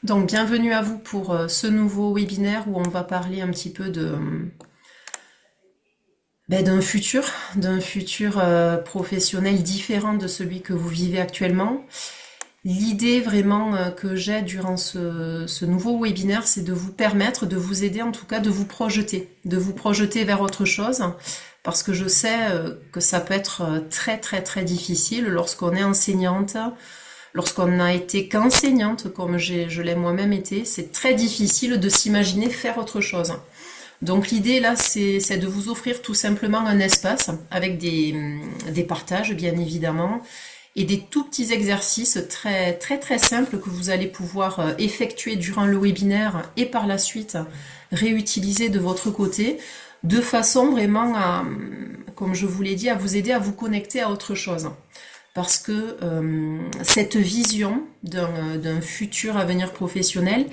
Donc, bienvenue à vous pour ce nouveau webinaire où on va parler un petit peu d'un futur professionnel différent de celui que vous vivez actuellement. L'idée vraiment que j'ai durant ce nouveau webinaire, c'est de vous permettre, de vous aider en tout cas, de vous projeter vers autre chose, parce que je sais que ça peut être très très très difficile lorsqu'on est enseignante. Lorsqu'on n'a été qu'enseignante, comme je l'ai moi-même été, c'est très difficile de s'imaginer faire autre chose. Donc l'idée là, c'est de vous offrir tout simplement un espace avec des partages, bien évidemment, et des tout petits exercices très très très simples que vous allez pouvoir effectuer durant le webinaire et par la suite réutiliser de votre côté, de façon vraiment à, comme je vous l'ai dit, à vous aider à vous connecter à autre chose parce que cette vision d'un futur avenir professionnel,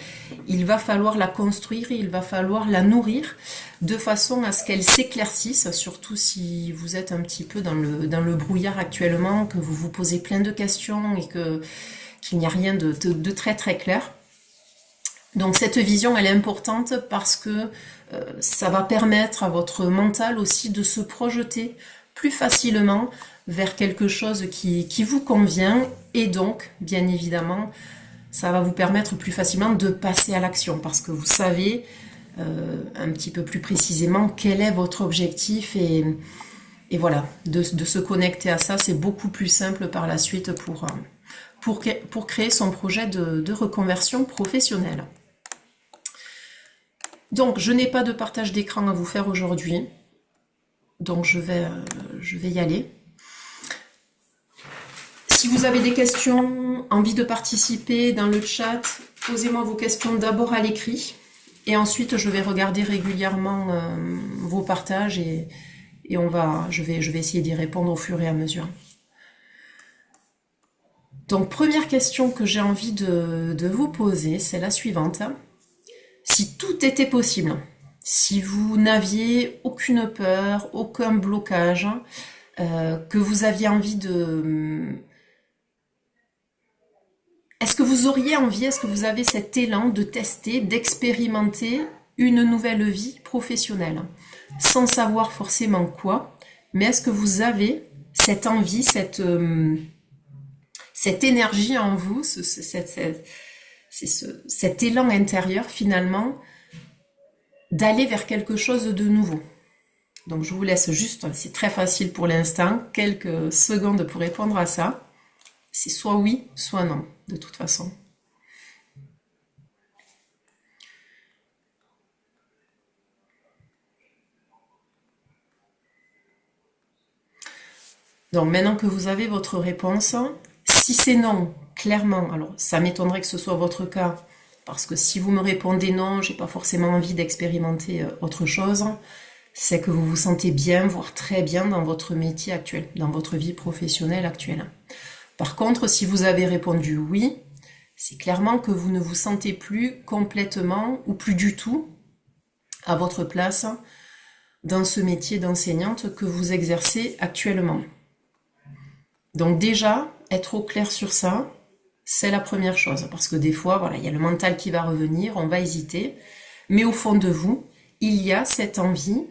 il va falloir la construire, il va falloir la nourrir de façon à ce qu'elle s'éclaircisse, surtout si vous êtes un petit peu dans le brouillard actuellement, que vous vous posez plein de questions et qu'il n'y a rien de très très clair. Donc cette vision, elle est importante parce que ça va permettre à votre mental aussi de se projeter plus facilement vers quelque chose qui vous convient et donc, bien évidemment, ça va vous permettre plus facilement de passer à l'action parce que vous savez un petit peu plus précisément quel est votre objectif et voilà, de se connecter à ça, c'est beaucoup plus simple par la suite pour créer son projet de reconversion professionnelle. Donc, je n'ai pas de partage d'écran à vous faire aujourd'hui, donc je vais y aller. Si vous avez des questions, envie de participer dans le chat, posez-moi vos questions d'abord à l'écrit et ensuite je vais regarder régulièrement vos partages et je vais essayer d'y répondre au fur et à mesure. Donc première question que j'ai envie de vous poser, c'est la suivante. Si tout était possible, si vous n'aviez aucune peur, aucun blocage, que vous aviez envie de... Est-ce que vous auriez envie, est-ce que vous avez cet élan de tester, d'expérimenter une nouvelle vie professionnelle, sans savoir forcément quoi, mais est-ce que vous avez cette envie, cette énergie en vous, cet élan intérieur finalement, d'aller vers quelque chose de nouveau? Donc je vous laisse juste, c'est très facile pour l'instant, quelques secondes pour répondre à ça. C'est soit oui, soit non, de toute façon. Donc maintenant que vous avez votre réponse, si c'est non, clairement, alors ça m'étonnerait que ce soit votre cas, parce que si vous me répondez non, j'ai pas forcément envie d'expérimenter autre chose, c'est que vous vous sentez bien, voire très bien dans votre métier actuel, dans votre vie professionnelle actuelle. Par contre, si vous avez répondu oui, c'est clairement que vous ne vous sentez plus complètement ou plus du tout à votre place dans ce métier d'enseignante que vous exercez actuellement. Donc déjà, être au clair sur ça, c'est la première chose. Parce que des fois, voilà, il y a le mental qui va revenir, on va hésiter. Mais au fond de vous, il y a cette envie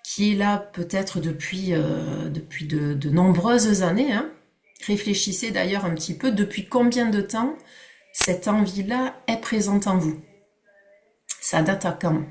qui est là peut-être depuis de nombreuses années. Hein. Réfléchissez d'ailleurs un petit peu depuis combien de temps cette envie-là est présente en vous. Ça date à quand?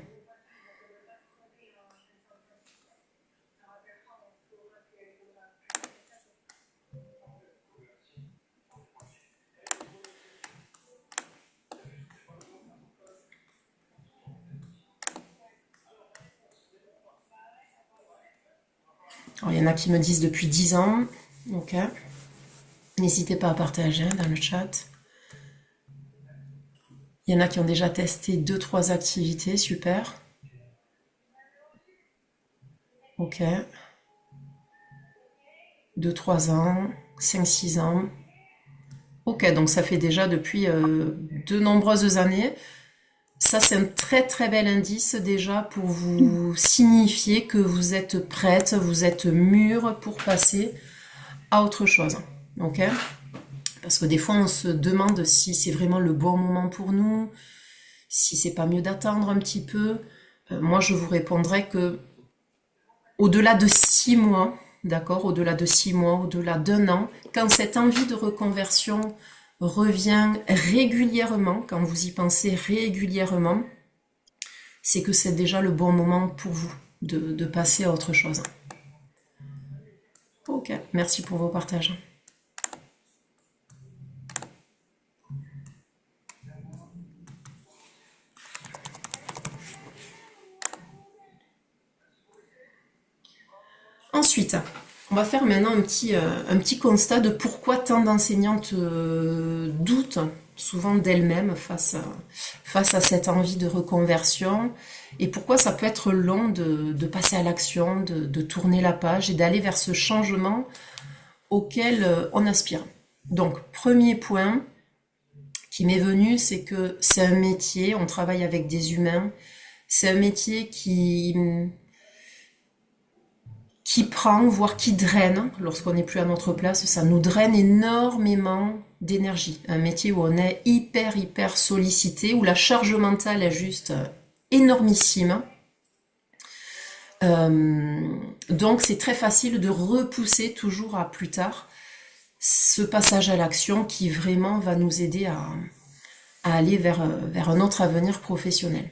Alors, il y en a qui me disent depuis 10 ans. Ok. N'hésitez pas à partager dans le chat. Il y en a qui ont déjà testé 2-3 activités, super. Ok. 2-3 ans, 5-6 ans. Ok, donc ça fait déjà depuis de nombreuses années. Ça, c'est un très très bel indice déjà pour vous signifier que vous êtes prête, vous êtes mûre pour passer à autre chose. Ok? Parce que des fois, on se demande si c'est vraiment le bon moment pour nous, si c'est pas mieux d'attendre un petit peu. Moi, je vous répondrais que au-delà de 6 mois, d'accord, au-delà de 6 mois, au-delà d'un an, quand cette envie de reconversion revient régulièrement, quand vous y pensez régulièrement, c'est que c'est déjà le bon moment pour vous de passer à autre chose. Ok, merci pour vos partages. Ensuite, on va faire maintenant un petit constat de pourquoi tant d'enseignantes doutent souvent d'elles-mêmes face à cette envie de reconversion et pourquoi ça peut être long de passer à l'action, de tourner la page et d'aller vers ce changement auquel on aspire. Donc, premier point qui m'est venu, c'est que c'est un métier, on travaille avec des humains, c'est un métier qui prend, voire qui draine, lorsqu'on n'est plus à notre place, ça nous draine énormément d'énergie. Un métier où on est hyper sollicité, où la charge mentale est juste énormissime. Donc c'est très facile de repousser toujours à plus tard ce passage à l'action qui vraiment va nous aider à aller vers un autre avenir professionnel.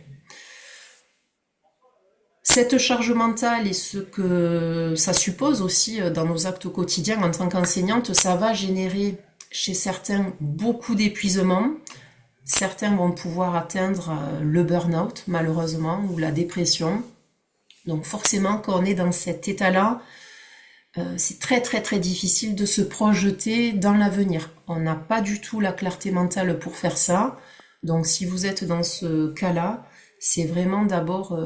Cette charge mentale et ce que ça suppose aussi dans nos actes quotidiens en tant qu'enseignante, ça va générer chez certains beaucoup d'épuisement. Certains vont pouvoir atteindre le burn-out, malheureusement, ou la dépression. Donc forcément, quand on est dans cet état-là, c'est très difficile de se projeter dans l'avenir. On n'a pas du tout la clarté mentale pour faire ça. Donc si vous êtes dans ce cas-là, c'est vraiment d'abord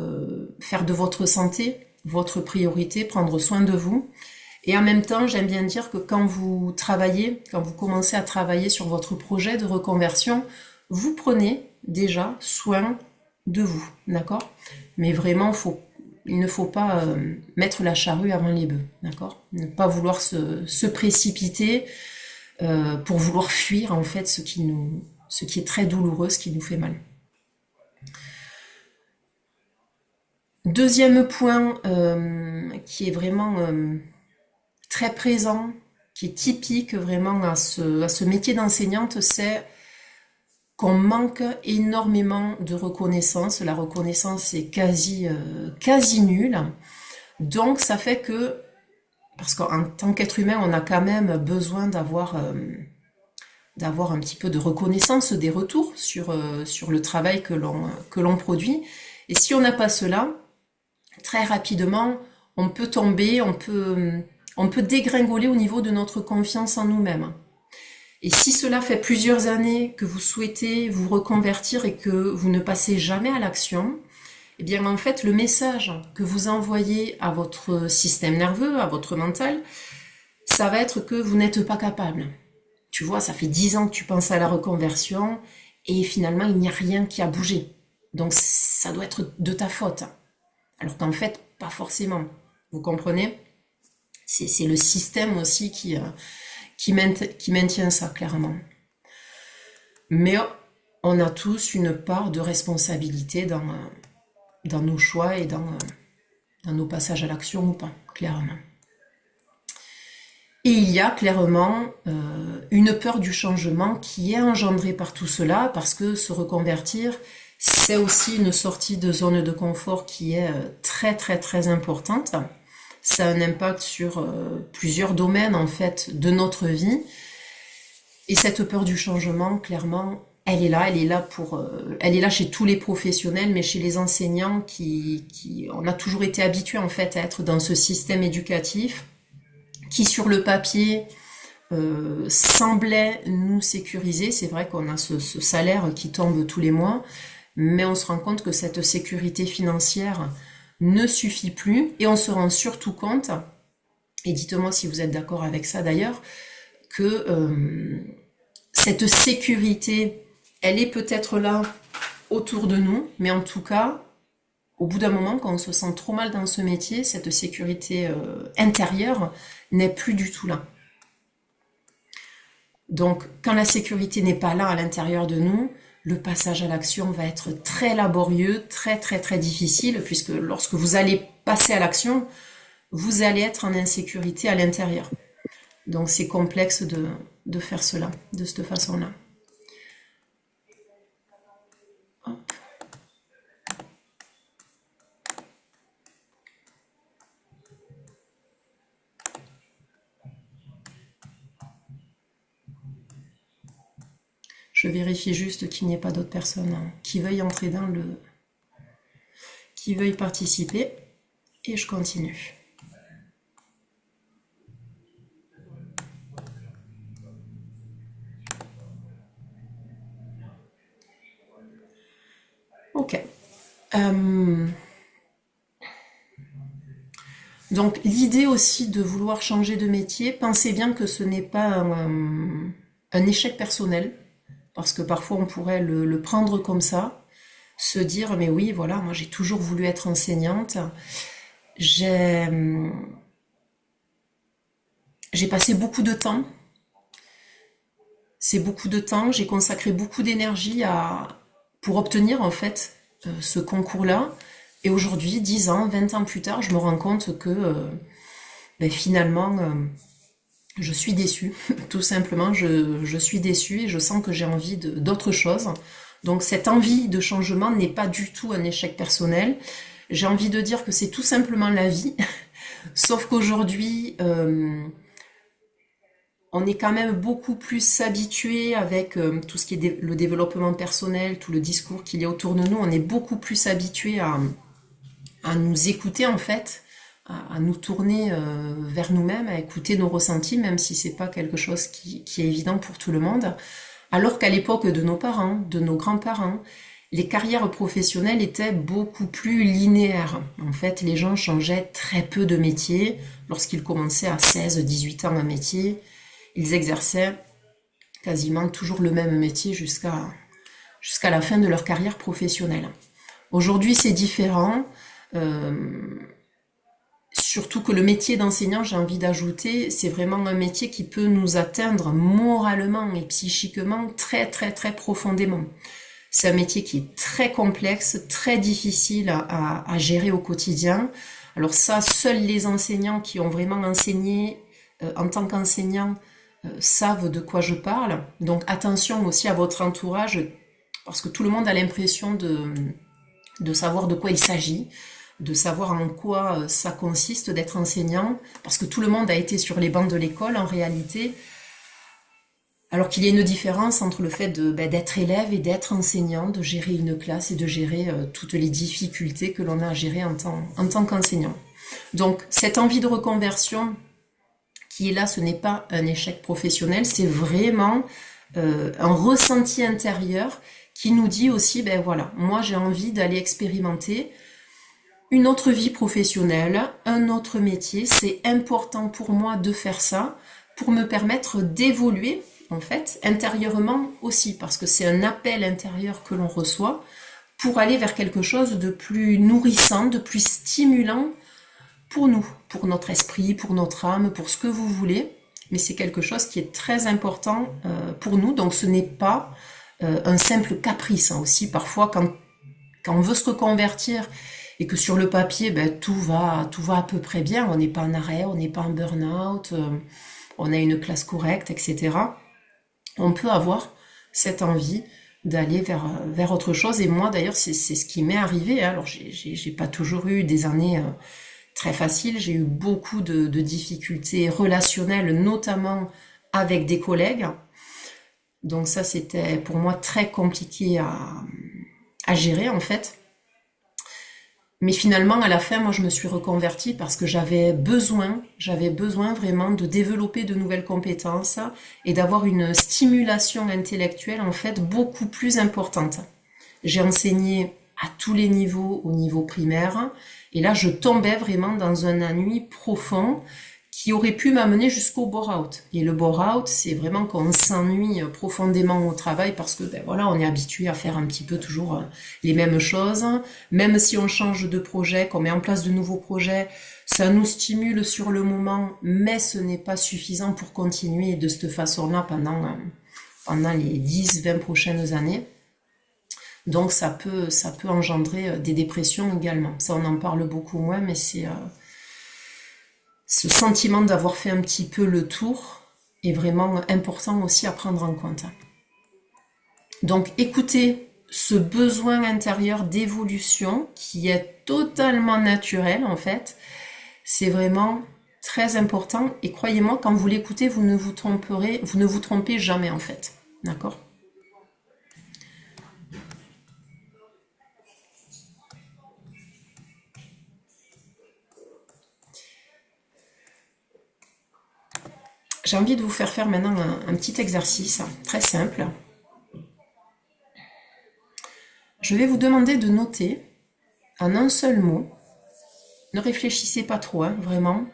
faire de votre santé votre priorité, prendre soin de vous. Et en même temps, j'aime bien dire que quand vous travaillez, quand vous commencez à travailler sur votre projet de reconversion, vous prenez déjà soin de vous, d'accord? Mais vraiment, il ne faut pas mettre la charrue avant les bœufs, d'accord? Ne pas vouloir se précipiter pour vouloir fuir en fait ce qui est très douloureux, ce qui nous fait mal. Deuxième point qui est vraiment très présent, qui est typique vraiment à ce métier d'enseignante, c'est qu'on manque énormément de reconnaissance. La reconnaissance est quasi nulle. Donc ça fait que, parce qu'en tant qu'être humain, on a quand même besoin d'avoir un petit peu de reconnaissance, des retours sur le travail que l'on produit. Et si on n'a pas cela, très rapidement, on peut tomber, on peut dégringoler au niveau de notre confiance en nous-mêmes. Et si cela fait plusieurs années que vous souhaitez vous reconvertir et que vous ne passez jamais à l'action, eh bien en fait le message que vous envoyez à votre système nerveux, à votre mental, ça va être que vous n'êtes pas capable. Tu vois, ça fait 10 ans que tu penses à la reconversion et finalement il n'y a rien qui a bougé. Donc ça doit être de ta faute. Alors qu'en fait, pas forcément. Vous comprenez? C'est le système aussi qui maintient ça, clairement. Mais on a tous une part de responsabilité dans nos choix et dans nos passages à l'action ou pas, clairement. Et il y a clairement une peur du changement qui est engendrée par tout cela, parce que se reconvertir, c'est aussi une sortie de zone de confort qui est très importante. Ça a un impact sur plusieurs domaines en fait de notre vie. Et cette peur du changement, clairement, elle est là chez tous les professionnels, mais chez les enseignants on a toujours été habitués en fait à être dans ce système éducatif qui sur le papier semblait nous sécuriser. C'est vrai qu'on a ce salaire qui tombe tous les mois, mais on se rend compte que cette sécurité financière ne suffit plus et on se rend surtout compte, et dites-moi si vous êtes d'accord avec ça d'ailleurs, que cette sécurité, elle est peut-être là autour de nous, mais en tout cas, au bout d'un moment, quand on se sent trop mal dans ce métier, cette sécurité intérieure n'est plus du tout là. Donc, quand la sécurité n'est pas là à l'intérieur de nous, le passage à l'action va être très laborieux, très très très difficile, puisque lorsque vous allez passer à l'action, vous allez être en insécurité à l'intérieur. Donc c'est complexe de faire cela, de cette façon-là. Je vérifie juste qu'il n'y ait pas d'autres personnes qui veuillent entrer dans qui veuillent participer, et je continue. Ok. Donc l'idée aussi de vouloir changer de métier, pensez bien que ce n'est pas un échec personnel, parce que parfois on pourrait le prendre comme ça, se dire mais oui voilà, moi j'ai toujours voulu être enseignante, j'ai j'ai passé beaucoup de temps, c'est beaucoup de temps, j'ai consacré beaucoup d'énergie pour obtenir en fait ce concours-là, et aujourd'hui, 10 ans, 20 ans plus tard, je me rends compte que finalement, je suis déçue. Tout simplement, je suis déçue et je sens que j'ai envie d'autre chose. Donc cette envie de changement n'est pas du tout un échec personnel. J'ai envie de dire que c'est tout simplement la vie. Sauf qu'aujourd'hui, on est quand même beaucoup plus habitué avec tout ce qui est le développement personnel, tout le discours qu'il y a autour de nous. On est beaucoup plus habitué à nous écouter en fait, à nous tourner vers nous-mêmes, à écouter nos ressentis, même si c'est pas quelque chose qui est évident pour tout le monde. Alors qu'à l'époque de nos parents, de nos grands-parents, les carrières professionnelles étaient beaucoup plus linéaires. En fait, les gens changeaient très peu de métier. Lorsqu'ils commençaient à 16, 18 ans un métier, ils exerçaient quasiment toujours le même métier jusqu'à la fin de leur carrière professionnelle. Aujourd'hui, c'est différent. Surtout que le métier d'enseignant, j'ai envie d'ajouter, c'est vraiment un métier qui peut nous atteindre moralement et psychiquement très très très profondément. C'est un métier qui est très complexe, très difficile à gérer au quotidien. Alors ça, seuls les enseignants qui ont vraiment enseigné en tant qu'enseignants savent de quoi je parle. Donc attention aussi à votre entourage, parce que tout le monde a l'impression de savoir de quoi il s'agit, de savoir en quoi ça consiste d'être enseignant, parce que tout le monde a été sur les bancs de l'école en réalité, alors qu'il y a une différence entre le fait d'être élève et d'être enseignant, de gérer une classe et de gérer toutes les difficultés que l'on a à gérer en tant qu'enseignant. Donc cette envie de reconversion qui est là, ce n'est pas un échec professionnel, c'est vraiment un ressenti intérieur qui nous dit aussi, voilà, moi j'ai envie d'aller expérimenter une autre vie professionnelle, un autre métier. C'est important pour moi de faire ça pour me permettre d'évoluer, en fait, intérieurement aussi, parce que c'est un appel intérieur que l'on reçoit pour aller vers quelque chose de plus nourrissant, de plus stimulant pour nous, pour notre esprit, pour notre âme, pour ce que vous voulez. Mais c'est quelque chose qui est très important pour nous, donc ce n'est pas un simple caprice. Aussi, parfois, quand on veut se reconvertir et que sur le papier, tout va à peu près bien, on n'est pas en arrêt, on n'est pas en burn-out, on a une classe correcte, etc. On peut avoir cette envie d'aller vers autre chose. Et moi, d'ailleurs, c'est ce qui m'est arrivé. Alors, j'ai pas toujours eu des années très faciles. J'ai eu beaucoup de difficultés relationnelles, notamment avec des collègues. Donc ça, c'était pour moi très compliqué à gérer, en fait. Mais finalement, à la fin, moi, je me suis reconvertie parce que j'avais besoin vraiment de développer de nouvelles compétences et d'avoir une stimulation intellectuelle, en fait, beaucoup plus importante. J'ai enseigné à tous les niveaux, au niveau primaire, et là, je tombais vraiment dans un ennui profond qui aurait pu m'amener jusqu'au bore-out. Et le bore-out, c'est vraiment qu'on s'ennuie profondément au travail parce que voilà, on est habitué à faire un petit peu toujours les mêmes choses. Même si on change de projet, qu'on met en place de nouveaux projets, Ça nous stimule sur le moment, mais ce n'est pas suffisant pour continuer de cette façon-là pendant les 10-20 prochaines années. Donc ça peut engendrer des dépressions également. Ça, on en parle beaucoup moins, mais c'est ce sentiment d'avoir fait un petit peu le tour est vraiment important aussi à prendre en compte. Donc écoutez ce besoin intérieur d'évolution qui est totalement naturel en fait, c'est vraiment très important et croyez-moi, quand vous l'écoutez, vous ne vous trompez jamais en fait. D'accord ? J'ai envie de vous faire maintenant un petit exercice très simple. Je vais vous demander de noter en un seul mot, ne réfléchissez pas trop, hein, vraiment,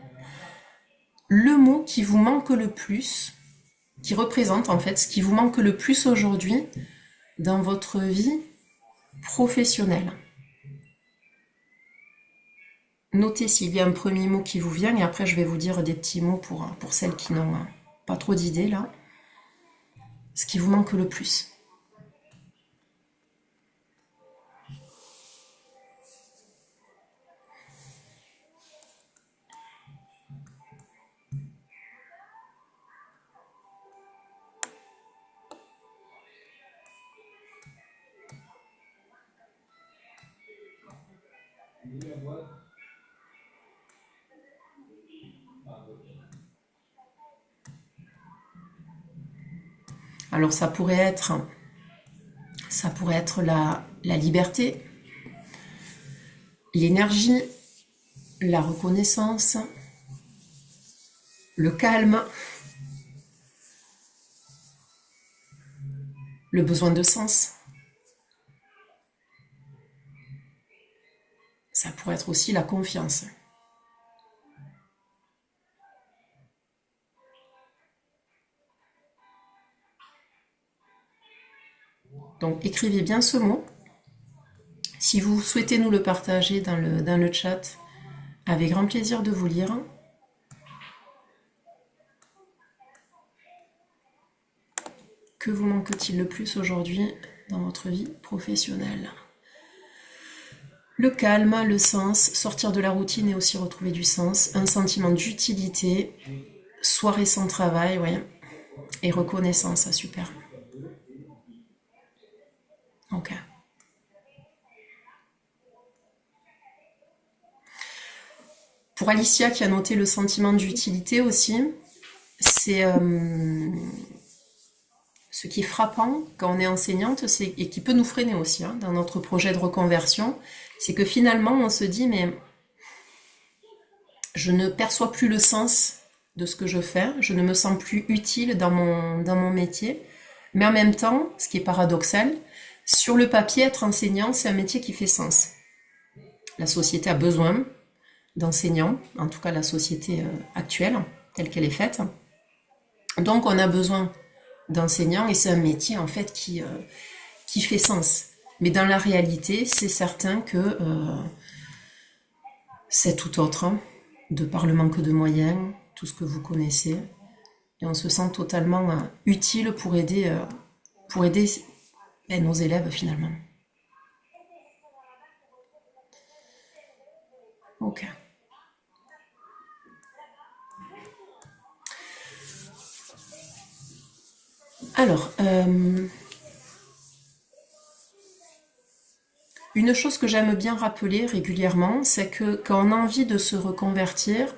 le mot qui vous manque le plus, qui représente en fait ce qui vous manque le plus aujourd'hui dans votre vie professionnelle. Notez s'il y a un premier mot qui vous vient et après je vais vous dire des petits mots pour celles qui n'ont pas trop d'idées là. Ce qui vous manque le plus. Alors ça pourrait être la liberté, l'énergie, la reconnaissance, le calme, le besoin de sens. Ça pourrait être aussi la confiance. Donc écrivez bien ce mot. Si vous souhaitez nous le partager dans le chat, avec grand plaisir de vous lire. Que vous manque-t-il le plus aujourd'hui dans votre vie professionnelle ? Le calme, le sens, sortir de la routine et aussi retrouver du sens, un sentiment d'utilité, soirée sans travail, ouais, et reconnaissance, super. Ok. Pour Alicia qui a noté le sentiment d'utilité aussi, c'est ce qui est frappant quand on est enseignante et qui peut nous freiner aussi hein, dans notre projet de reconversion, c'est que finalement on se dit mais je ne perçois plus le sens de ce que je fais, je ne me sens plus utile dans mon métier, mais en même temps, ce qui est paradoxal, sur le papier, être enseignant, c'est un métier qui fait sens. La société a besoin d'enseignants, en tout cas la société actuelle, telle qu'elle est faite. Donc on a besoin d'enseignants et c'est un métier en fait qui fait sens. Mais dans la réalité, c'est certain que c'est tout autre, hein, de par le manque de moyens, tout ce que vous connaissez. Et on se sent totalement utile pour aider nos élèves finalement. Ok. Alors, une chose que j'aime bien rappeler régulièrement, c'est que quand on a envie de se reconvertir,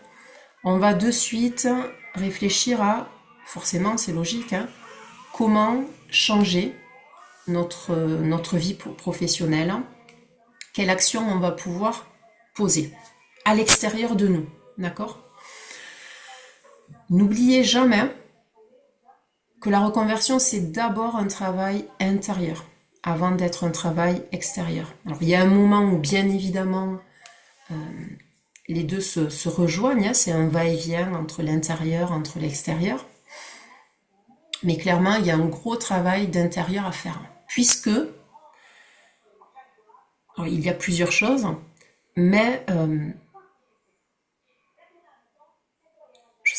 on va de suite réfléchir à, forcément c'est logique, hein, comment changer notre vie professionnelle, quelle action on va pouvoir poser à l'extérieur de nous, d'accord ? N'oubliez jamais que la reconversion, c'est d'abord un travail intérieur, avant d'être un travail extérieur. Alors, il y a un moment où, bien évidemment, les deux se rejoignent, hein, c'est un va-et-vient entre l'intérieur, entre l'extérieur. Mais clairement, il y a un gros travail d'intérieur à faire, puisque, alors, il y a plusieurs choses, mais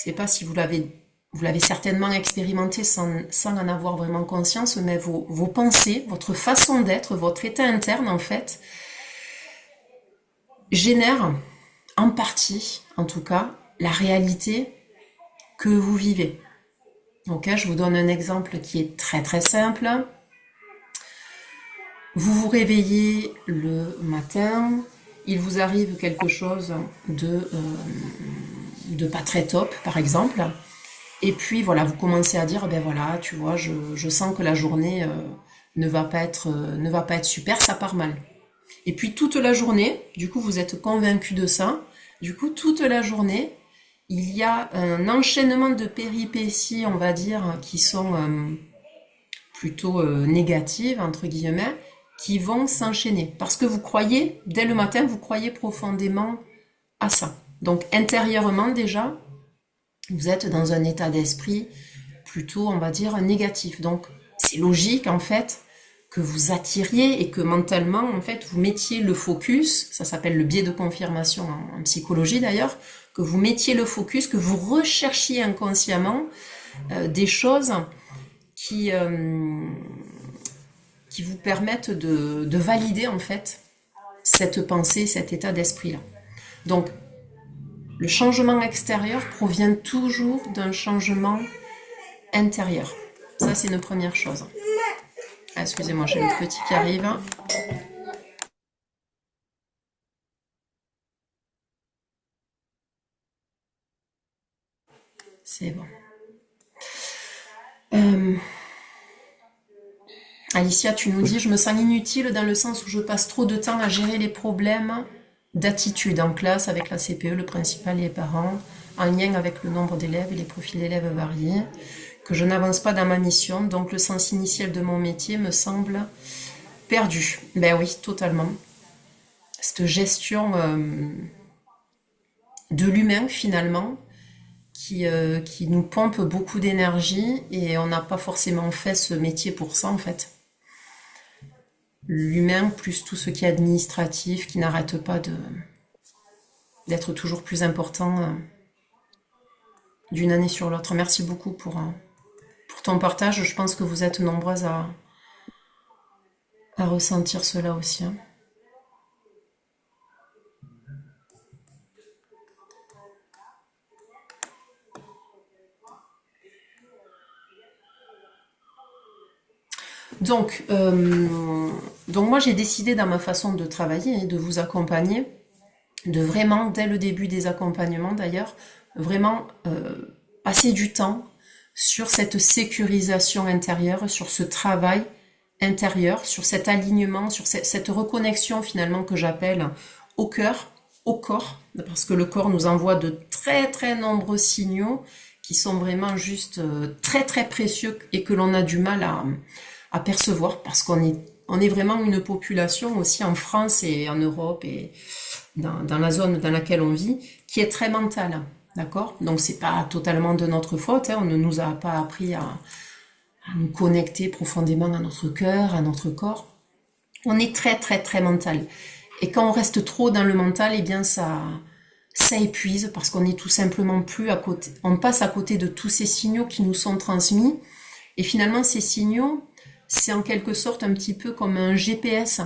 sais pas si vous l'avez certainement expérimenté sans en avoir vraiment conscience, mais vos pensées, votre façon d'être, votre état interne, en fait, génère en partie, en tout cas, la réalité que vous vivez. Ok, je vous donne un exemple qui est très très simple. Vous vous réveillez le matin, il vous arrive quelque chose de pas très top, par exemple, et puis voilà, vous commencez à dire, ben voilà, tu vois, je sens que la journée ne va pas être super, ça part mal. Et puis toute la journée, du coup, vous êtes convaincu de ça. Du coup, toute la journée, il y a un enchaînement de péripéties, on va dire, qui sont plutôt négatives, entre guillemets, qui vont s'enchaîner. Parce que vous croyez, dès le matin, vous croyez profondément à ça. Donc intérieurement déjà, vous êtes dans un état d'esprit plutôt, on va dire, négatif. Donc c'est logique en fait que vous attiriez et que mentalement, en fait, vous mettiez le focus, ça s'appelle le biais de confirmation en psychologie d'ailleurs, que vous mettiez le focus, que vous recherchiez inconsciemment des choses qui, euh, qui vous permettent de valider en fait cette pensée, cet état d'esprit-là. Donc, le changement extérieur provient toujours d'un changement intérieur. Ça, c'est une première chose. Ah, excusez-moi, j'ai le petit qui arrive. C'est bon. Euh, Alicia, tu nous dis, je me sens inutile dans le sens où je passe trop de temps à gérer les problèmes d'attitude en classe avec la CPE, le principal et les parents, en lien avec le nombre d'élèves et les profils d'élèves variés, que je n'avance pas dans ma mission, donc le sens initial de mon métier me semble perdu. Ben oui, totalement. Cette gestion de l'humain finalement, qui nous pompe beaucoup d'énergie et on n'a pas forcément fait ce métier pour ça en fait. L'humain plus tout ce qui est administratif, qui n'arrête pas d'être toujours plus important d'une année sur l'autre. Merci beaucoup pour ton partage. Je pense que vous êtes nombreuses à ressentir cela aussi, hein. Donc, donc moi j'ai décidé dans ma façon de travailler et de vous accompagner, de vraiment, dès le début des accompagnements d'ailleurs, vraiment passer du temps sur cette sécurisation intérieure, sur ce travail intérieur, sur cet alignement, sur cette reconnexion finalement que j'appelle au cœur, au corps, parce que le corps nous envoie de très très nombreux signaux qui sont vraiment juste très très précieux et que l'on a du mal à percevoir parce on est vraiment une population aussi en France et en Europe et dans la zone dans laquelle on vit qui est très mentale. D'accord? Donc c'est pas totalement de notre faute, hein, on ne nous a pas appris à nous connecter profondément à notre cœur, à notre corps. On est très très très mental. Et quand on reste trop dans le mental, eh bien ça épuise parce qu'on est tout simplement plus à côté. On passe à côté de tous ces signaux qui nous sont transmis. Et finalement, ces signaux, c'est en quelque sorte un petit peu comme un GPS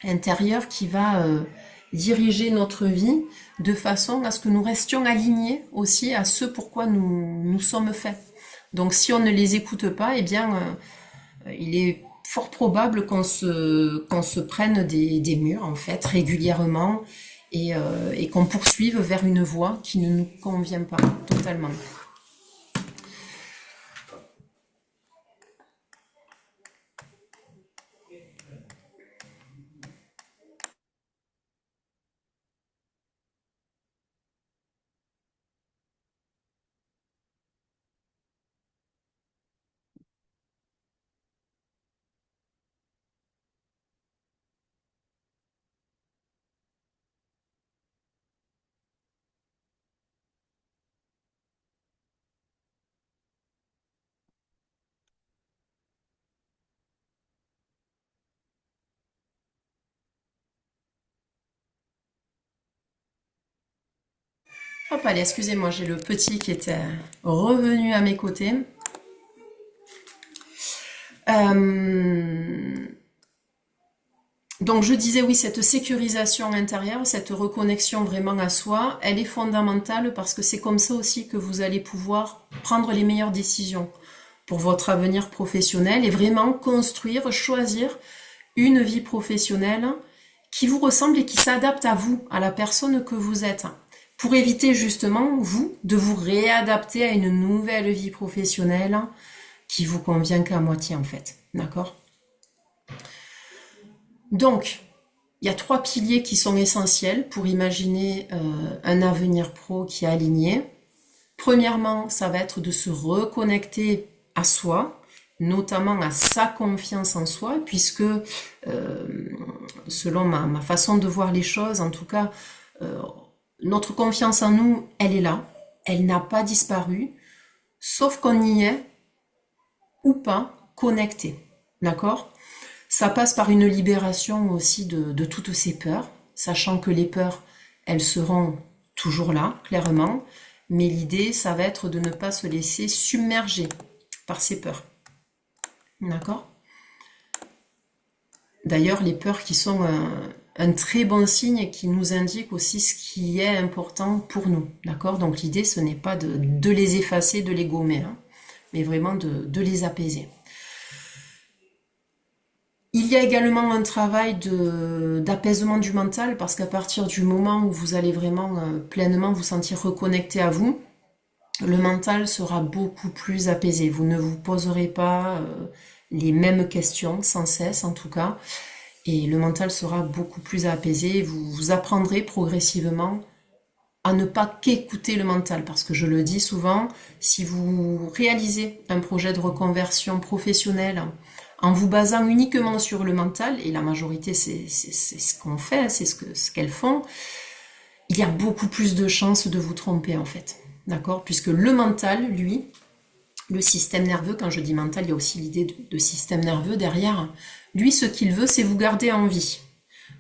intérieur qui va diriger notre vie de façon à ce que nous restions alignés aussi à ce pourquoi nous sommes faits. Donc si on ne les écoute pas, eh bien il est fort probable qu'on se prenne des murs en fait régulièrement et qu'on poursuive vers une voie qui ne nous convient pas totalement. Hop, allez, excusez-moi, j'ai le petit qui était revenu à mes côtés. Donc je disais oui, cette sécurisation intérieure, cette reconnexion vraiment à soi, elle est fondamentale parce que c'est comme ça aussi que vous allez pouvoir prendre les meilleures décisions pour votre avenir professionnel et vraiment construire, choisir une vie professionnelle qui vous ressemble et qui s'adapte à vous, à la personne que vous êtes, pour éviter justement, vous, de vous réadapter à une nouvelle vie professionnelle qui vous convient qu'à moitié en fait, d'accord ? Donc, il y a 3 piliers qui sont essentiels pour imaginer un avenir pro qui est aligné. Premièrement, ça va être de se reconnecter à soi, notamment à sa confiance en soi, puisque selon ma façon de voir les choses, en tout cas, notre confiance en nous, elle est là, elle n'a pas disparu, sauf qu'on y est ou pas connecté, d'accord ? Ça passe par une libération aussi de toutes ces peurs, sachant que les peurs, elles seront toujours là, clairement, mais l'idée, ça va être de ne pas se laisser submerger par ces peurs. D'accord ? D'ailleurs, les peurs qui sont un très bon signe qui nous indique aussi ce qui est important pour nous. D'accord ? Donc l'idée, ce n'est pas de les effacer, de les gommer, hein, mais vraiment de les apaiser. Il y a également un travail d'apaisement du mental parce qu'à partir du moment où vous allez vraiment pleinement vous sentir reconnecté à vous, le mental sera beaucoup plus apaisé. Vous ne vous poserez pas les mêmes questions sans cesse en tout cas et le mental sera beaucoup plus apaisé. Vous apprendrez progressivement à ne pas qu'écouter le mental parce que je le dis souvent, si vous réalisez un projet de reconversion professionnelle en vous basant uniquement sur le mental, et la majorité c'est ce qu'on fait, c'est ce qu'elles font, il y a beaucoup plus de chances de vous tromper en fait, d'accord ? Puisque le mental, lui, le système nerveux, quand je dis mental, il y a aussi l'idée de système nerveux derrière, lui ce qu'il veut c'est vous garder en vie.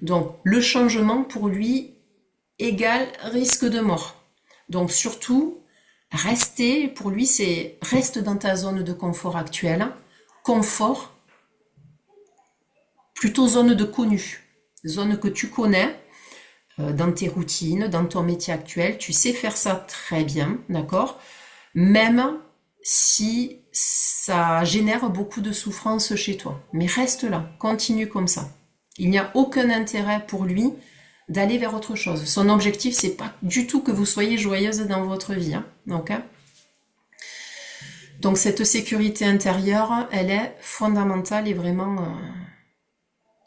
Donc le changement pour lui égale risque de mort. Donc surtout, rester, pour lui c'est reste dans ta zone de confort actuelle, confort, plutôt zone de connu, zone que tu connais dans tes routines, dans ton métier actuel, tu sais faire ça très bien, d'accord ? Même si ça génère beaucoup de souffrance chez toi. Mais reste là, continue comme ça. Il n'y a aucun intérêt pour lui d'aller vers autre chose. Son objectif, c'est pas du tout que vous soyez joyeuse dans votre vie, hein, okay ? Donc cette sécurité intérieure, elle est fondamentale et vraiment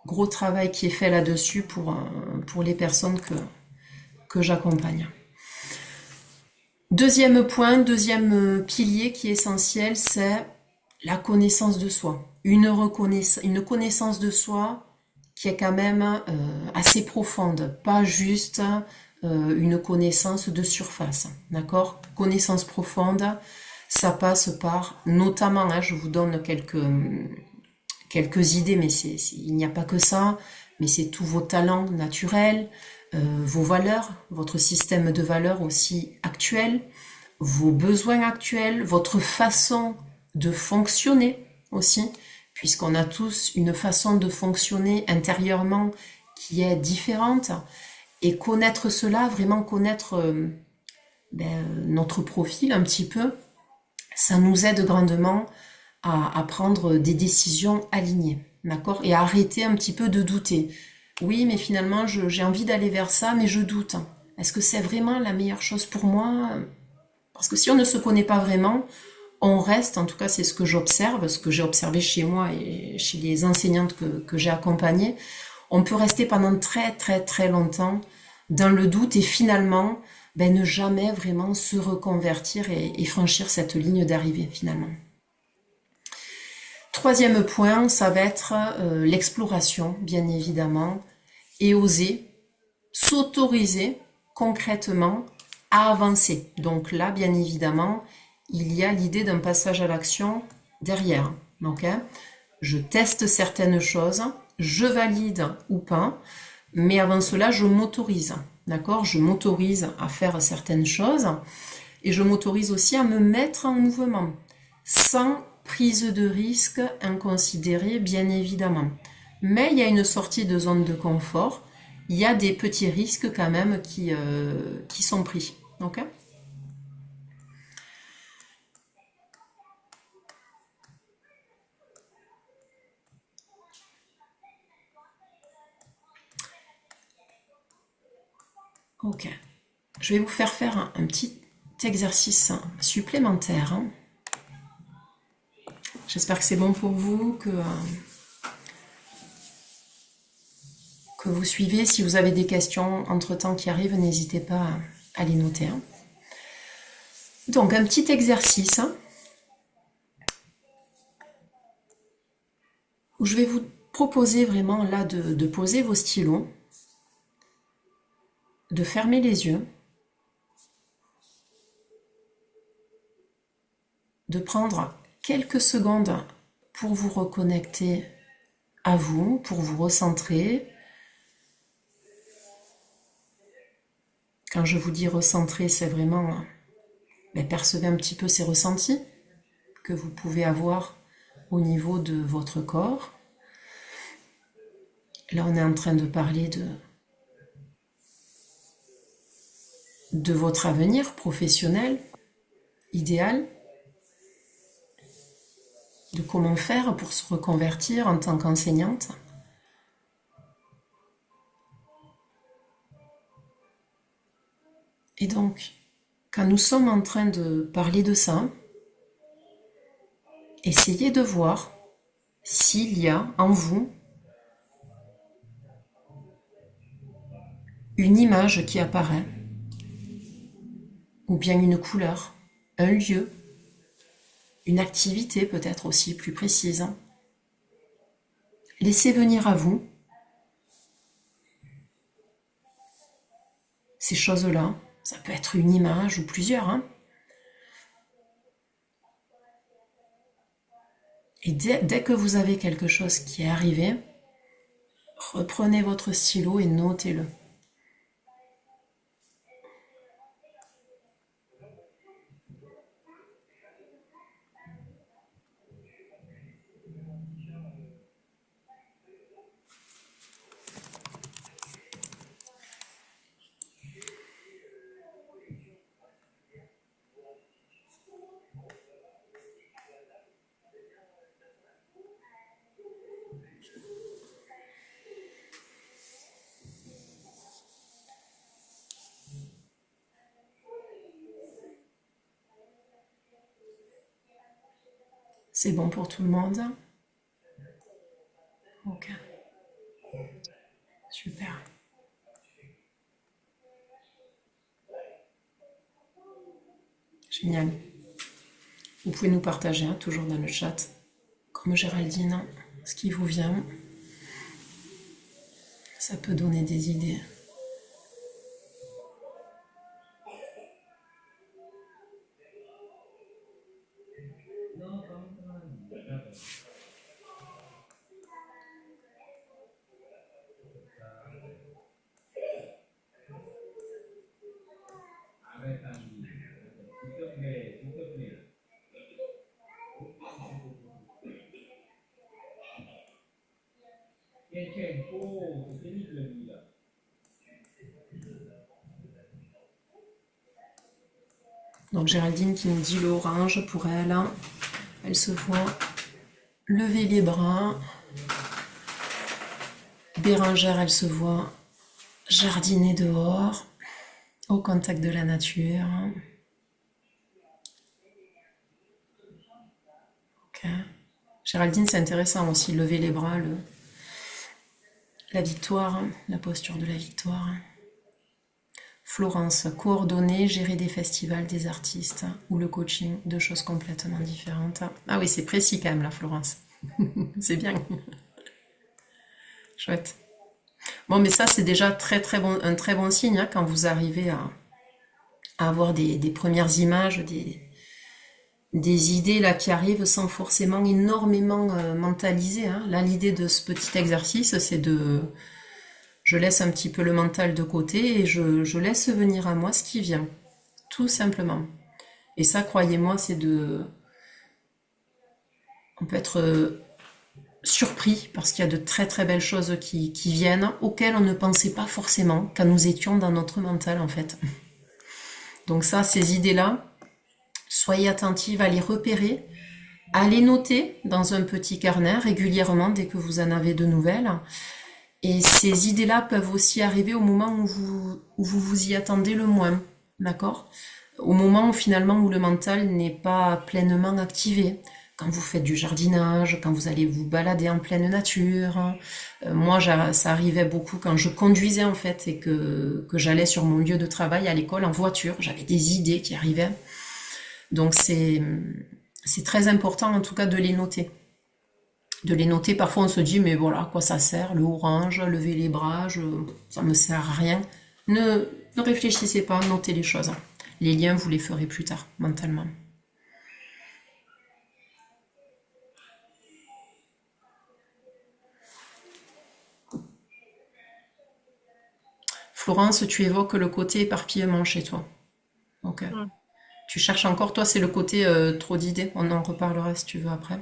gros travail qui est fait là-dessus pour les personnes que j'accompagne. Deuxième point, deuxième pilier qui est essentiel, c'est la connaissance de soi. Une connaissance de soi qui est quand même assez profonde, pas juste une connaissance de surface, d'accord ? Connaissance profonde, ça passe par, notamment, hein, je vous donne quelques idées, mais il n'y a pas que ça, mais c'est tous vos talents naturels, vos valeurs, votre système de valeurs aussi actuel, vos besoins actuels, votre façon de fonctionner aussi, puisqu'on a tous une façon de fonctionner intérieurement qui est différente, et connaître cela, vraiment connaître notre profil un petit peu, ça nous aide grandement à prendre des décisions alignées, d'accord ? Et à arrêter un petit peu de douter. Oui, mais finalement, j'ai envie d'aller vers ça, mais je doute. Est-ce que c'est vraiment la meilleure chose pour moi ? Parce que si on ne se connaît pas vraiment, on reste, en tout cas c'est ce que j'observe, ce que j'ai observé chez moi et chez les enseignantes que j'ai accompagnées, on peut rester pendant très très très longtemps dans le doute et finalement ne jamais vraiment se reconvertir et franchir cette ligne d'arrivée finalement. Troisième point, ça va être l'exploration, bien évidemment, et oser s'autoriser concrètement à avancer. Donc là, bien évidemment, il y a l'idée d'un passage à l'action derrière. Okay ? Je teste certaines choses, je valide ou pas, mais avant cela, je m'autorise. D'accord? Je m'autorise à faire certaines choses et je m'autorise aussi à me mettre en mouvement, sans prise de risque inconsidérée, bien évidemment. Mais il y a une sortie de zone de confort, il y a des petits risques quand même qui sont pris. Ok? Ok. Je vais vous faire un petit exercice supplémentaire. J'espère que c'est bon pour vous, que vous suivez. Si vous avez des questions entre-temps qui arrivent, n'hésitez pas à les noter. Donc, un petit exercice où je vais vous proposer vraiment là de poser vos stylos, de fermer les yeux, de prendre quelques secondes pour vous reconnecter à vous, pour vous recentrer. Quand je vous dis recentrer, c'est vraiment percevez un petit peu ces ressentis que vous pouvez avoir au niveau de votre corps. Là, on est en train de parler de votre avenir professionnel, idéal, de comment faire pour se reconvertir en tant qu'enseignante. Et donc, quand nous sommes en train de parler de ça, essayez de voir s'il y a en vous une image qui apparaît, ou bien une couleur, un lieu, une activité peut-être aussi plus précise. Laissez venir à vous ces choses-là. Ça peut être une image ou plusieurs. Et dès que vous avez quelque chose qui est arrivé, reprenez votre stylo et notez-le. C'est bon pour tout le monde? Ok. Super. Génial. Vous pouvez nous partager, toujours dans le chat, comme Géraldine, ce qui vous vient. Ça peut donner des idées. Donc Géraldine qui nous dit l'orange pour elle. Elle se voit lever les bras. Bérangère, elle se voit jardiner dehors, au contact de la nature. Ok. Géraldine, c'est intéressant aussi, lever les bras, la victoire, la posture de la victoire. Florence, coordonner, gérer des festivals, des artistes ou le coaching, deux choses complètement différentes. Ah oui, c'est précis quand même là, Florence. C'est bien. Chouette. Bon, mais ça, c'est déjà un très bon signe quand vous arrivez à avoir des premières images, des idées là qui arrivent sans forcément énormément mentaliser. Là, l'idée de ce petit exercice, c'est Je laisse un petit peu le mental de côté et je laisse venir à moi ce qui vient, tout simplement. Et ça, croyez-moi, on peut être surpris parce qu'il y a de très très belles choses qui viennent, auxquelles on ne pensait pas forcément quand nous étions dans notre mental en fait. Donc ça, ces idées-là, soyez attentive à les repérer, à les noter dans un petit carnet régulièrement dès que vous en avez de nouvelles. Et ces idées-là peuvent aussi arriver au moment où vous y attendez le moins, d'accord? Au moment où finalement où le mental n'est pas pleinement activé. Quand vous faites du jardinage, quand vous allez vous balader en pleine nature. Moi, ça arrivait beaucoup quand je conduisais en fait et que j'allais sur mon lieu de travail à l'école en voiture. J'avais des idées qui arrivaient. Donc c'est très important en tout cas de les noter. De les noter, parfois on se dit mais voilà, à quoi ça sert, le orange, lever les bras, ça me sert à rien. Ne réfléchissez pas, notez les choses. Les liens, vous les ferez plus tard, mentalement. Florence, tu évoques le côté éparpillement chez toi. Ok. Mm. Tu cherches encore, toi, c'est le côté trop d'idées. On en reparlera si tu veux après.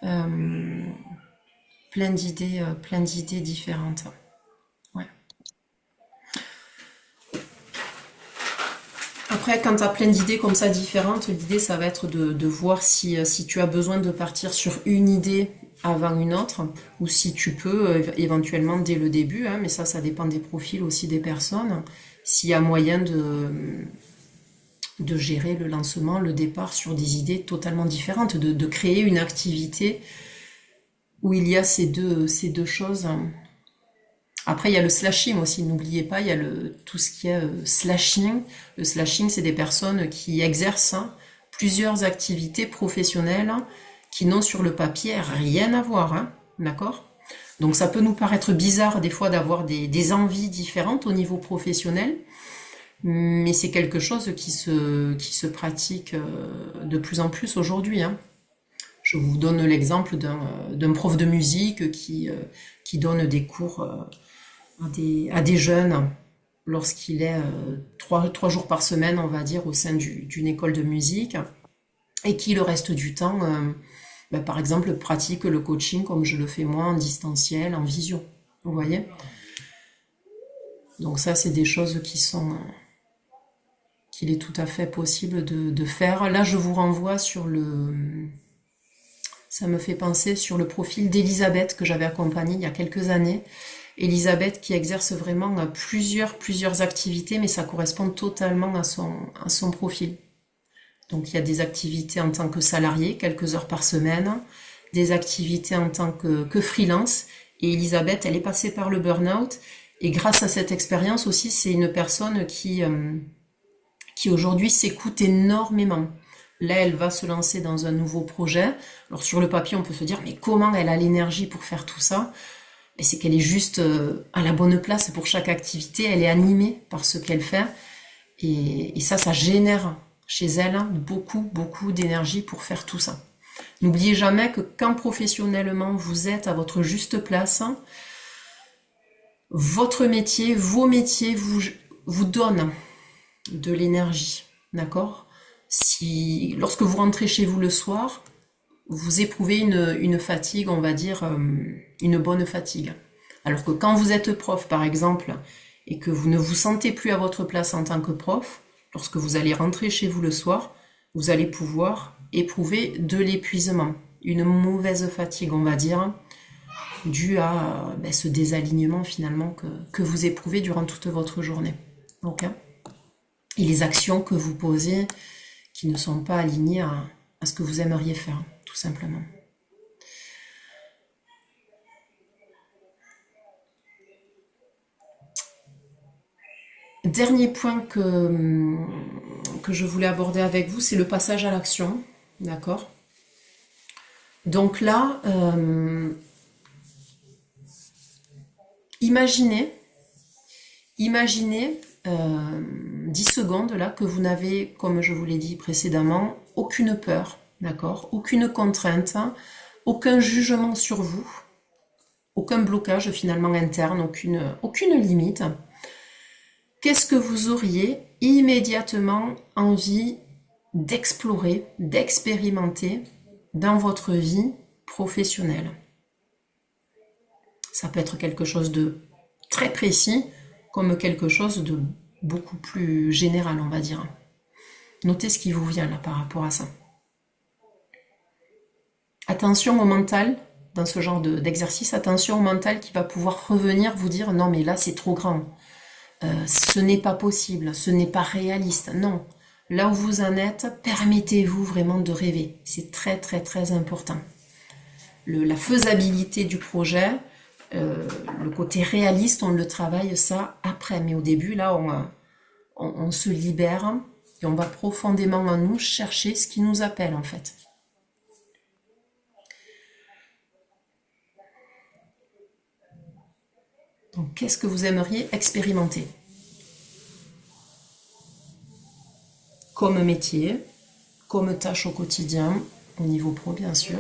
Euh, plein d'idées différentes. Ouais. Après, quand tu as plein d'idées comme ça différentes, l'idée, ça va être de voir si tu as besoin de partir sur une idée avant une autre, ou si tu peux éventuellement dès le début, hein, mais ça dépend des profils aussi des personnes, s'il y a moyen de gérer le lancement, le départ sur des idées totalement différentes, de créer une activité où il y a ces deux choses. Après, il y a le slashing aussi, n'oubliez pas, il y a tout ce qui est slashing. Le slashing, c'est des personnes qui exercent plusieurs activités professionnelles qui n'ont sur le papier rien à voir, hein, d'accord? Donc ça peut nous paraître bizarre des fois d'avoir des envies différentes au niveau professionnel, mais c'est quelque chose qui se pratique de plus en plus aujourd'hui, hein. Je vous donne l'exemple d'un prof de musique qui donne des cours à des jeunes lorsqu'il est 3 jours par semaine, on va dire, au sein d'une école de musique, et qui le reste du temps, par exemple, pratique le coaching comme je le fais moi en distanciel, en visio. Vous voyez? Donc ça, c'est des choses qu'il est tout à fait possible de faire. Là, je vous renvoie ça me fait penser sur le profil d'Elisabeth que j'avais accompagnée il y a quelques années. Elisabeth qui exerce vraiment plusieurs activités, mais ça correspond totalement à son profil. Donc il y a des activités en tant que salarié, quelques heures par semaine, des activités en tant que freelance. Et Elisabeth, elle est passée par le burn-out. Et grâce à cette expérience aussi, c'est une personne qui aujourd'hui s'écoute énormément. Là, elle va se lancer dans un nouveau projet. Alors sur le papier, on peut se dire, mais comment elle a l'énergie pour faire tout ça? Et c'est qu'elle est juste à la bonne place pour chaque activité. Elle est animée par ce qu'elle fait. Et ça génère chez elle beaucoup d'énergie pour faire tout ça. N'oubliez jamais que quand professionnellement vous êtes à votre juste place, votre métier, vos métiers vous donnent de l'énergie. D'accord? Lorsque vous rentrez chez vous le soir, vous éprouvez une fatigue, on va dire, une bonne fatigue. Alors que quand vous êtes prof, par exemple, et que vous ne vous sentez plus à votre place en tant que prof, lorsque vous allez rentrer chez vous le soir, vous allez pouvoir éprouver de l'épuisement, une mauvaise fatigue, on va dire, due à ce désalignement finalement que vous éprouvez durant toute votre journée. Ok? Et les actions que vous posez qui ne sont pas alignées à ce que vous aimeriez faire, tout simplement. Dernier point que je voulais aborder avec vous, c'est le passage à l'action. D'accord? Donc là, imaginez 10 secondes là que vous n'avez, comme je vous l'ai dit précédemment, aucune peur, d'accord? Aucune contrainte, aucun jugement sur vous, aucun blocage finalement interne, aucune limite. Qu'est-ce que vous auriez immédiatement envie d'explorer, d'expérimenter dans votre vie professionnelle? Ça peut être quelque chose de très précis, comme quelque chose de beaucoup plus général, on va dire. Notez ce qui vous vient là par rapport à ça. Attention au mental, dans ce genre d'exercice, attention au mental qui va pouvoir revenir vous dire non mais là c'est trop grand, ce n'est pas possible, ce n'est pas réaliste. Non, là où vous en êtes, permettez-vous vraiment de rêver. C'est très très très important. La faisabilité du projet, le côté réaliste, on le travaille ça après. Mais au début, là, on se libère et on va profondément en nous chercher ce qui nous appelle en fait. Donc, qu'est-ce que vous aimeriez expérimenter comme métier, comme tâche au quotidien, au niveau pro bien sûr.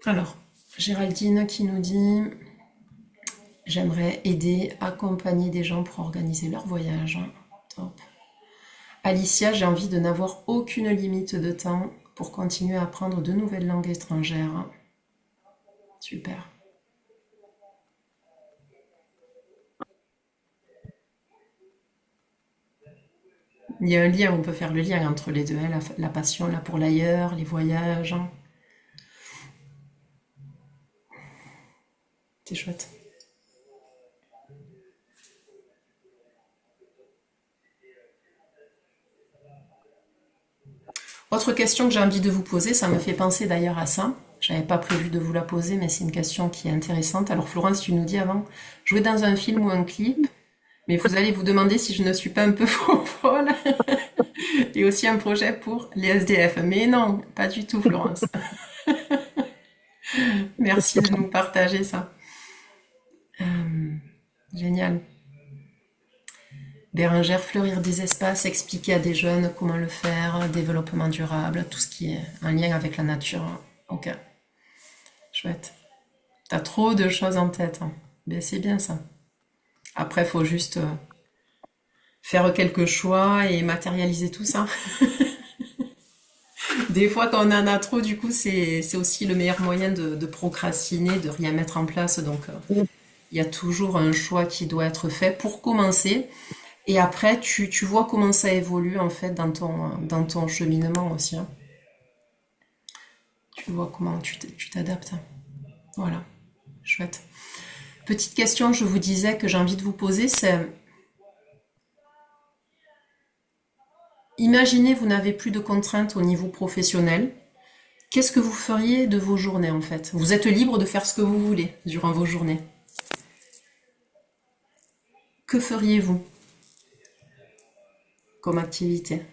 Alors, Géraldine qui nous dit « J'aimerais aider, accompagner des gens pour organiser leur voyage. » Top. Alicia, j'ai envie de n'avoir aucune limite de temps pour continuer à apprendre de nouvelles langues étrangères. Super. Il y a un lien, on peut faire le lien entre les deux, hein, la passion là pour l'ailleurs, les voyages. C'est chouette. Autre question que j'ai envie de vous poser, ça me fait penser d'ailleurs à ça. J'avais pas prévu de vous la poser, mais c'est une question qui est intéressante. Alors Florence, tu nous dis avant, jouer dans un film ou un clip, mais vous allez vous demander si je ne suis pas un peu folle. Et aussi un projet pour les SDF. Mais non, pas du tout, Florence. Merci de nous partager ça. Génial. Bérengère, fleurir des espaces, expliquer à des jeunes comment le faire, développement durable, tout ce qui est en lien avec la nature. Ok, chouette. T'as trop de choses en tête, hein. Mais c'est bien ça. Après, faut juste faire quelques choix et matérialiser tout ça. Des fois, quand on en a trop, du coup, c'est aussi le meilleur moyen de procrastiner, de rien mettre en place. Donc, il y a toujours un choix qui doit être fait pour commencer. Et après, tu vois comment ça évolue en fait dans ton cheminement aussi, hein. Tu vois comment tu t'adaptes. Voilà, chouette. Petite question, je vous disais que j'ai envie de vous poser, c'est imaginez vous n'avez plus de contraintes au niveau professionnel. Qu'est-ce que vous feriez de vos journées en fait? Vous êtes libre de faire ce que vous voulez durant vos journées. Que feriez-vous comme activité?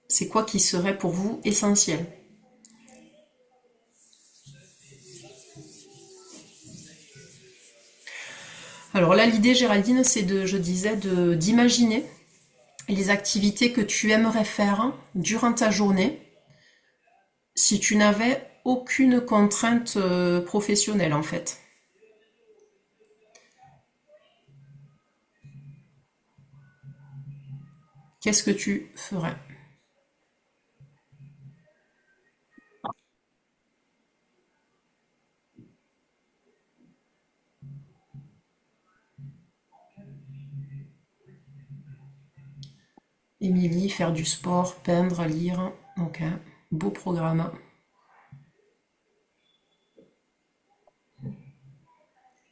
C'est quoi qui serait pour vous essentiel? Alors là, l'idée, Géraldine, c'est je disais, d'imaginer les activités que tu aimerais faire durant ta journée si tu n'avais aucune contrainte professionnelle en fait. qu'est-ce que tu ferais? Émilie, faire du sport, peindre, lire. Ok, beau programme.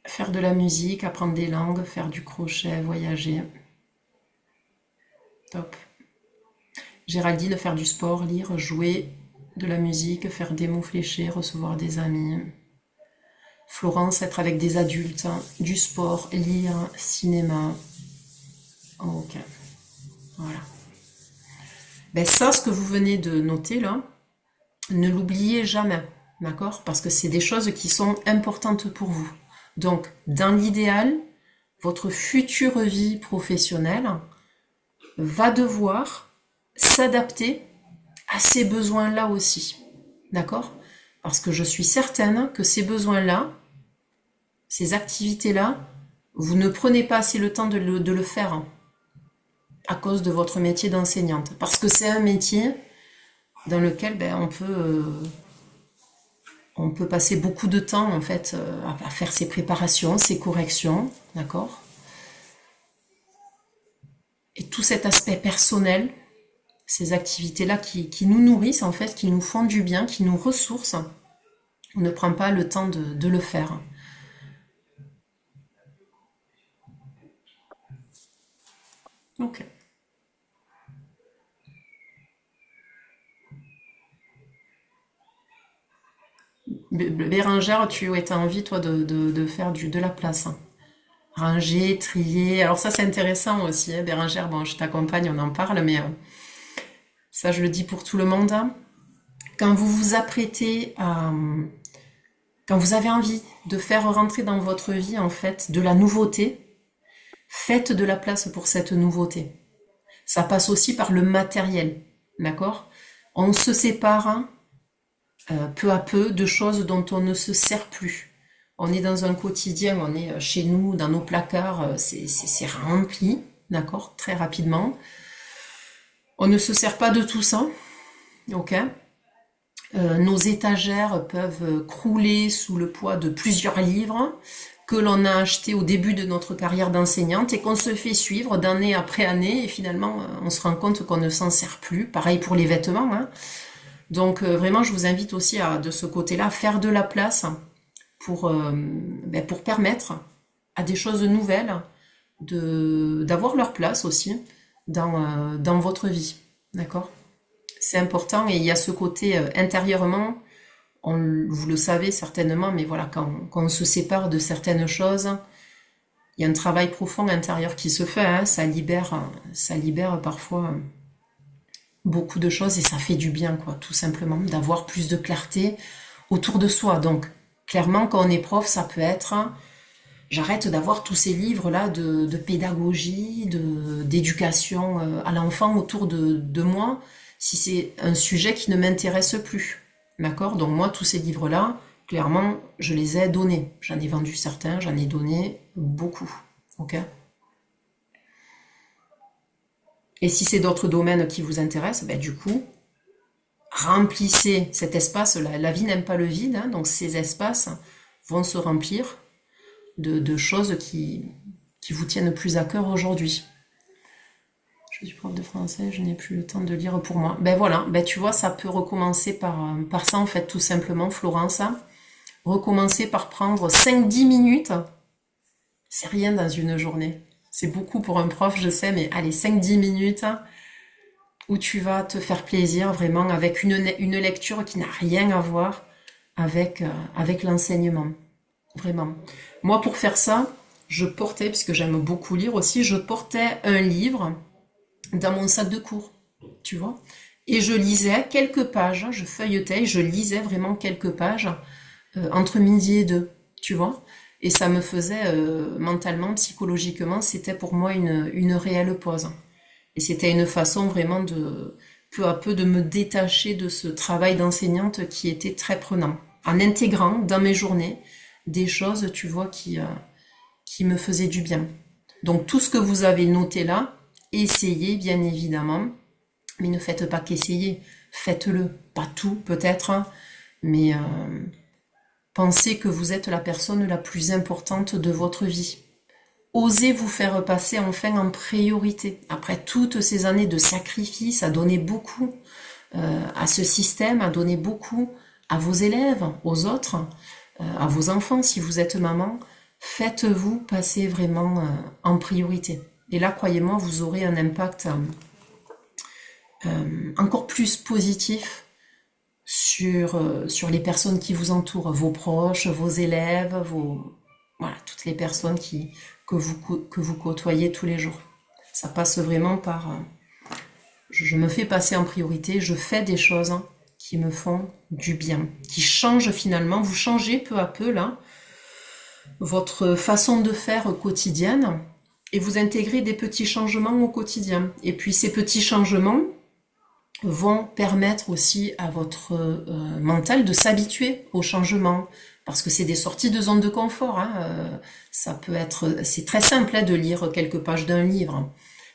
Faire de la musique, apprendre des langues, faire du crochet, voyager. Top. Géraldine, faire du sport, lire, jouer, de la musique, faire des mots fléchés, recevoir des amis. Florence, être avec des adultes, du sport, lire, cinéma. Ok, voilà. Ben ça, ce que vous venez de noter là, ne l'oubliez jamais, d'accord? Parce que c'est des choses qui sont importantes pour vous. Donc, dans l'idéal, votre future vie professionnelle va devoir s'adapter à ces besoins-là aussi, d'accord? Parce que je suis certaine que ces besoins-là, ces activités-là, vous ne prenez pas assez le temps de le faire à cause de votre métier d'enseignante. Parce que c'est un métier dans lequel on peut passer beaucoup de temps en fait à faire ses préparations, ses corrections, d'accord? Et tout cet aspect personnel, ces activités-là qui nous nourrissent en fait, qui nous font du bien, qui nous ressourcent, on ne prend pas le temps de le faire. Ok. Bérengère, tu as envie toi de faire de la place, hein. Ranger, trier. Alors ça c'est intéressant aussi, hein, Bérengère, bon je t'accompagne, on en parle, mais ça je le dis pour tout le monde, hein. Quand vous vous apprêtez à... Quand vous avez envie de faire rentrer dans votre vie en fait de la nouveauté, faites de la place pour cette nouveauté. Ça passe aussi par le matériel, d'accord? On se sépare hein, peu à peu de choses dont on ne se sert plus. On est dans un quotidien, on est chez nous, dans nos placards, c'est rempli, d'accord? Très rapidement. On ne se sert pas de tout ça, ok? Nos étagères peuvent crouler sous le poids de plusieurs livres que l'on a achetés au début de notre carrière d'enseignante et qu'on se fait suivre d'année après année et finalement on se rend compte qu'on ne s'en sert plus. Pareil pour les vêtements, hein. Donc vraiment je vous invite aussi à de ce côté-là faire de la place pour permettre à des choses nouvelles d'avoir leur place aussi dans votre vie. D'accord? C'est important et il y a ce côté intérieurement, vous le savez certainement, mais voilà, quand on se sépare de certaines choses, il y a un travail profond intérieur qui se fait, hein, ça libère parfois beaucoup de choses et ça fait du bien, quoi, tout simplement, d'avoir plus de clarté autour de soi. Donc, clairement, quand on est prof, ça peut être, j'arrête d'avoir tous ces livres-là de pédagogie, d'éducation à l'enfant autour de moi, si c'est un sujet qui ne m'intéresse plus. D'accord? Donc moi, tous ces livres-là, clairement, je les ai donnés. J'en ai vendu certains, j'en ai donné beaucoup. Ok? Et si c'est d'autres domaines qui vous intéressent, ben du coup, remplissez cet espace. La vie n'aime pas le vide, hein, donc ces espaces vont se remplir de choses qui vous tiennent plus à cœur aujourd'hui. Je suis prof de français, je n'ai plus le temps de lire pour moi. Ben voilà, ben tu vois, ça peut recommencer par ça en fait, tout simplement, Florence. Recommencer par prendre 5-10 minutes, c'est rien dans une journée. C'est beaucoup pour un prof, je sais, mais allez, 5-10 minutes où tu vas te faire plaisir vraiment avec une lecture qui n'a rien à voir avec l'enseignement. Vraiment. Moi, pour faire ça, je portais, puisque j'aime beaucoup lire aussi, je portais un livre dans mon sac de cours, tu vois. Et je lisais quelques pages, je feuilletais, je lisais vraiment quelques pages entre midi et deux, tu vois. Et ça me faisait mentalement, psychologiquement, c'était pour moi une réelle pause. Et c'était une façon vraiment de, peu à peu, de me détacher de ce travail d'enseignante qui était très prenant. En intégrant dans mes journées des choses, tu vois, qui me faisaient du bien. Donc tout ce que vous avez noté là, Essayez, bien évidemment, mais ne faites pas qu'essayer. Faites-le. Pas tout, peut-être, hein, mais pensez que vous êtes la personne la plus importante de votre vie. Osez vous faire passer enfin en priorité. Après toutes ces années de sacrifice, à donner beaucoup à ce système, à donner beaucoup à vos élèves, aux autres, à vos enfants, si vous êtes maman, faites-vous passer vraiment en priorité. Et là, croyez-moi, vous aurez un impact encore plus positif sur les personnes qui vous entourent, vos proches, vos élèves, voilà, toutes les personnes que vous côtoyez tous les jours. Ça passe vraiment par... je me fais passer en priorité, je fais des choses qui me font du bien, qui changent finalement. Vous changez peu à peu, là, votre façon de faire quotidienne, et vous intégrez des petits changements au quotidien. Et puis ces petits changements vont permettre aussi à votre mental de s'habituer au changement, parce que c'est des sorties de zone de confort. Hein. Ça peut être, c'est très simple de lire quelques pages d'un livre,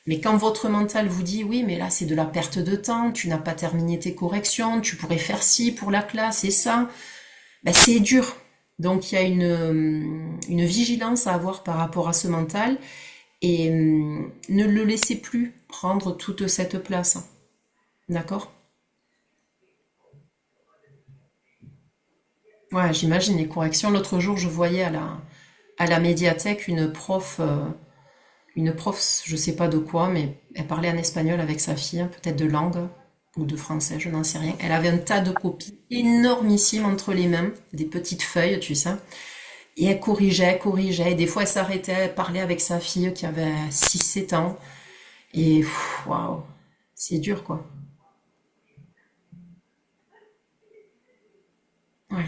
mais quand votre mental vous dit oui, mais là c'est de la perte de temps, tu n'as pas terminé tes corrections, tu pourrais faire ci pour la classe et ça, ben c'est dur. Donc il y a une vigilance à avoir par rapport à ce mental, et ne le laissez plus prendre toute cette place. D'accord? Ouais, j'imagine les corrections. L'autre jour, je voyais à la médiathèque une prof, je sais pas de quoi, mais elle parlait en espagnol avec sa fille, hein, peut-être de langue ou de français, je n'en sais rien. Elle avait un tas de copies énormissimes entre les mains, des petites feuilles, tu sais. Et elle corrigeait, corrigeait. Et des fois, elle s'arrêtait, elle parlait avec sa fille qui avait 6 7 ans. Et waouh, c'est dur, quoi. Ouais,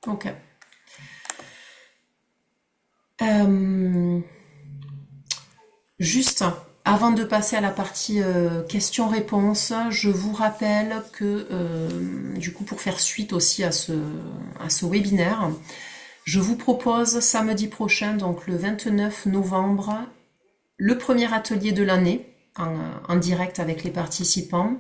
ok. Euh, Juste, avant de passer à la partie questions-réponses, je vous rappelle que, du coup, pour faire suite aussi à ce webinaire, je vous propose samedi prochain, donc le 29 novembre, le premier atelier de l'année, en direct avec les participants.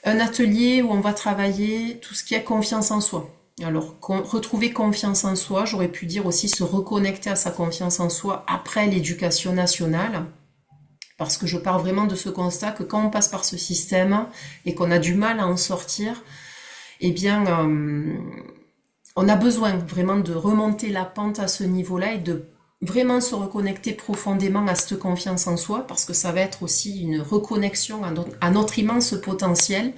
Un atelier où on va travailler tout ce qui est confiance en soi. Alors, retrouver confiance en soi, j'aurais pu dire aussi se reconnecter à sa confiance en soi après l'éducation nationale, parce que je pars vraiment de ce constat que quand on passe par ce système et qu'on a du mal à en sortir, eh bien, on a besoin vraiment de remonter la pente à ce niveau-là et de vraiment se reconnecter profondément à cette confiance en soi, parce que ça va être aussi une reconnexion à notre immense potentiel.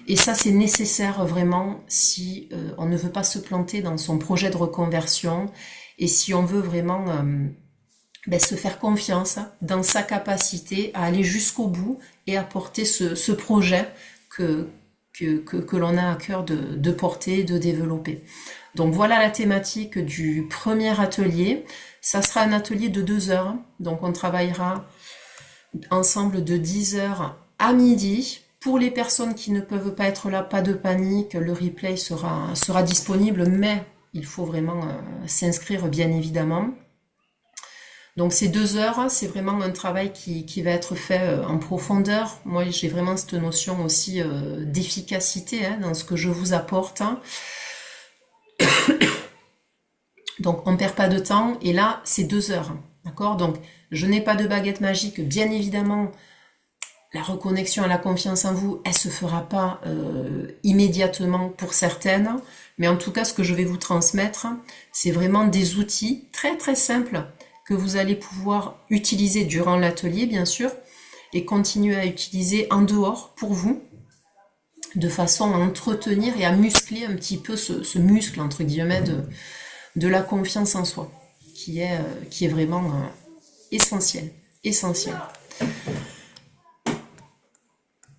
Et ça, c'est nécessaire vraiment si on ne veut pas se planter dans son projet de reconversion, et si on veut vraiment se faire confiance dans sa capacité à aller jusqu'au bout et à porter ce projet que, que l'on a à cœur de porter, de développer. Donc voilà la thématique du premier atelier. Ça sera un atelier de 2 heures. Donc on travaillera ensemble de 10 heures à midi. Pour les personnes qui ne peuvent pas être là, pas de panique, le replay sera disponible, mais il faut vraiment s'inscrire bien évidemment. Donc ces 2 heures, c'est vraiment un travail qui va être fait en profondeur. Moi, j'ai vraiment cette notion aussi d'efficacité dans ce que je vous apporte. Donc on perd pas de temps, et là, c'est 2 heures. D'accord? Donc je n'ai pas de baguette magique, bien évidemment. La reconnexion à la confiance en vous, elle se fera pas immédiatement pour certaines, mais en tout cas, ce que je vais vous transmettre, c'est vraiment des outils très très simples que vous allez pouvoir utiliser durant l'atelier, bien sûr, et continuer à utiliser en dehors pour vous, de façon à entretenir et à muscler un petit peu ce muscle, entre guillemets, de la confiance en soi, qui est vraiment essentiel. Essentiel.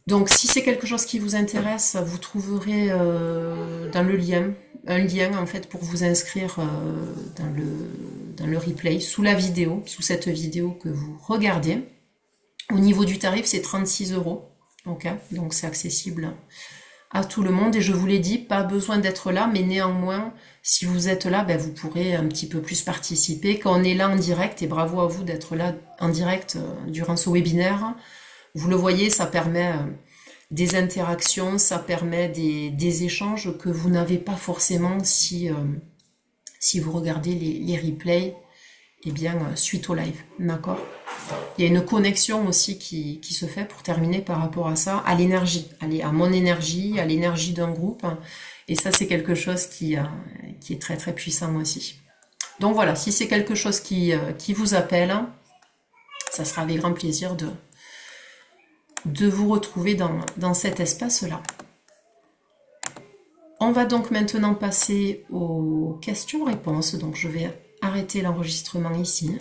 Donc si c'est quelque chose qui vous intéresse, vous trouverez dans le lien, un lien en fait pour vous inscrire dans le replay, sous la vidéo, sous cette vidéo que vous regardez. Au niveau du tarif, c'est 36 euros. Okay, donc c'est accessible à tout le monde. Et je vous l'ai dit, pas besoin d'être là, mais néanmoins, si vous êtes là, ben, vous pourrez un petit peu plus participer. Quand on est là en direct, et bravo à vous d'être là en direct durant ce webinaire, vous le voyez, ça permet des interactions, ça permet des échanges que vous n'avez pas forcément si vous regardez les replays, eh bien, suite au live, d'accord? Il y a une connexion aussi qui se fait, pour terminer par rapport à ça, à l'énergie, à mon énergie, à l'énergie d'un groupe. Et ça, c'est quelque chose qui est très très puissant aussi. Donc voilà, si c'est quelque chose qui vous appelle, ça sera avec grand plaisir de vous retrouver dans cet espace-là. On va donc maintenant passer aux questions-réponses. Donc je vais arrêter l'enregistrement ici.